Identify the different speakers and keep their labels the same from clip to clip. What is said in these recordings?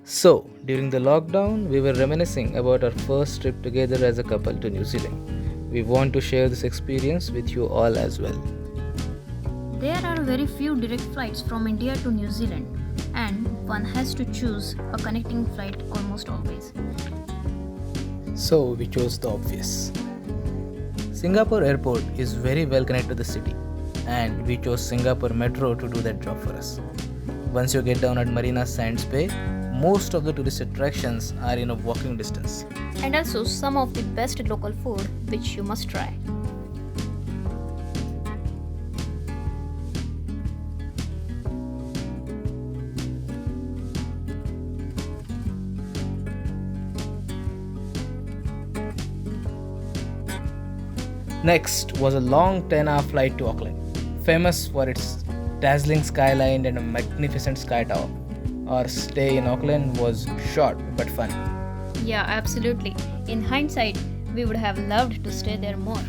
Speaker 1: So, during the lockdown, we were reminiscing about our first trip together as a couple to New Zealand. We want to share this experience with you all as well.
Speaker 2: There are very few direct flights from India to New Zealand, and one has to choose a connecting flight almost always.
Speaker 1: So, we chose the obvious. Singapore Airport is very well connected to the city, and we chose Singapore Metro to do that job for us. Once you get down at Marina Sands Bay, most of the tourist attractions are in a walking distance.
Speaker 2: And also some of the best local food which you must try.
Speaker 1: Next was a long 10-hour flight to Auckland, famous for its dazzling skyline and a magnificent sky tower. Our stay in Auckland was short but fun.
Speaker 2: Yeah, absolutely. In hindsight, we would have loved to stay there more.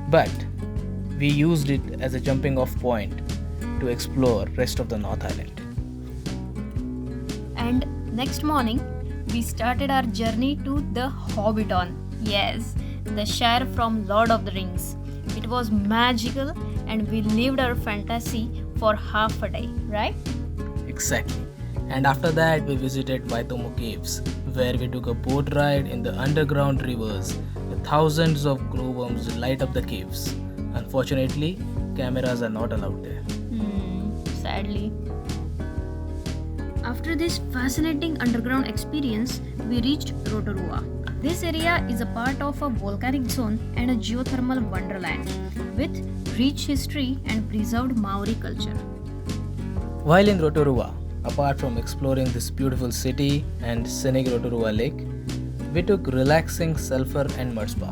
Speaker 1: But we used it as a jumping off point to explore rest of the North Island.
Speaker 2: And next morning, we started our journey to the Hobbiton. Yes, the Shire from Lord of the Rings. It was magical and we lived our fantasy for half a day, right?
Speaker 1: Exactly. And after that, we visited Waitomo Caves, where we took a boat ride in the underground rivers. With thousands of glowworms light up the caves. Unfortunately, cameras are not allowed there.
Speaker 2: Sadly. After this fascinating underground experience, we reached Rotorua. This area is a part of a volcanic zone and a geothermal wonderland with rich history and preserved Maori culture.
Speaker 1: While in Rotorua, apart from exploring this beautiful city and scenic Rotorua Lake, we took relaxing sulfur and mud spa.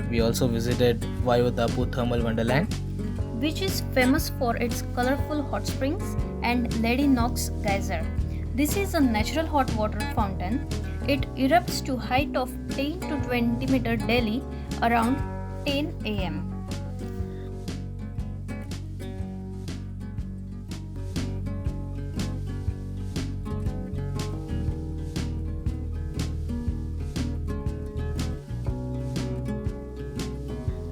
Speaker 1: We also visited Waiwotapu Thermal Wonderland,
Speaker 2: Which is famous for its colorful hot springs and Lady Knox Geyser. This is a natural hot water fountain. It erupts to height of 10 to 20 meter daily around 10 am.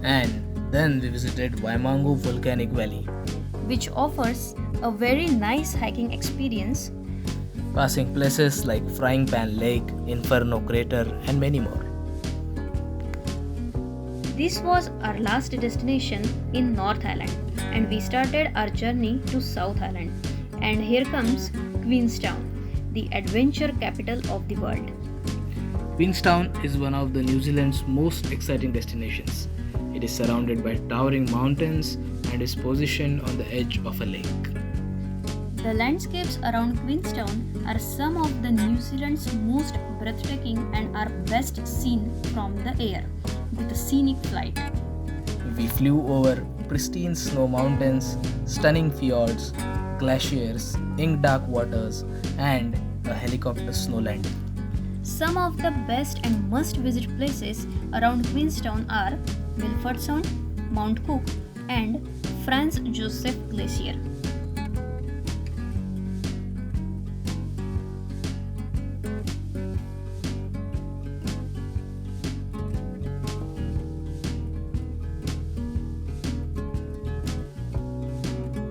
Speaker 1: and then we visited Waimangu Volcanic Valley,
Speaker 2: Which offers a very nice hiking experience.
Speaker 1: passing places like Frying Pan Lake, Inferno Crater, and many more.
Speaker 2: This was our last destination in North Island and we started our journey to South Island. And here comes Queenstown, the adventure capital of the world.
Speaker 1: Queenstown is one of the New Zealand's most exciting destinations. It is surrounded by towering mountains and is positioned on the edge of a lake.
Speaker 2: The landscapes around Queenstown are some of the New Zealand's most breathtaking and are best seen from the air with a scenic flight.
Speaker 1: We flew over pristine snow mountains, stunning fjords, glaciers, ink dark waters, and a helicopter snow landing.
Speaker 2: Some of the best and must visit places around Queenstown are Milford Sound, Mount Cook, and Franz Josef Glacier.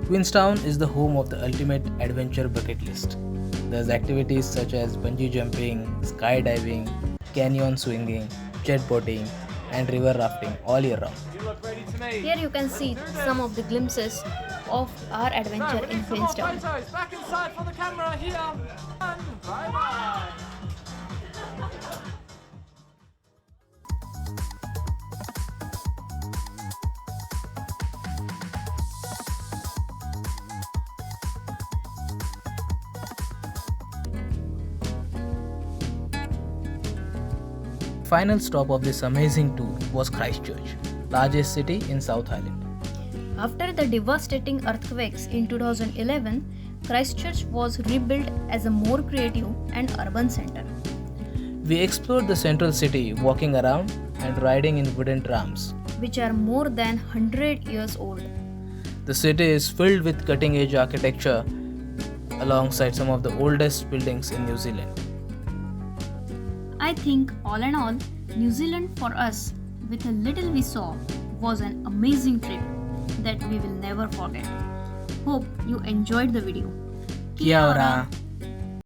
Speaker 1: Queenstown is the home of the ultimate adventure bucket list. There's activities such as bungee jumping, skydiving, canyon swinging, jet boating, and river rafting all year round.
Speaker 2: Here you can see some of the glimpses of our adventure in Queenstown.
Speaker 3: Photos back inside for the camera here. And bye bye.
Speaker 1: Final stop of this amazing tour was Christchurch, largest city in South Island.
Speaker 2: After the devastating earthquakes in 2011, Christchurch was rebuilt as a more creative and urban center.
Speaker 1: We explored the central city, walking around and riding in wooden trams.
Speaker 2: which are more than 100 years old.
Speaker 1: The city is filled with cutting edge architecture alongside some of the oldest buildings in New Zealand.
Speaker 2: I think all in all, New Zealand for us, with a little we saw, was an amazing trip that we will never forget. Hope you enjoyed the video.
Speaker 1: Kia ora.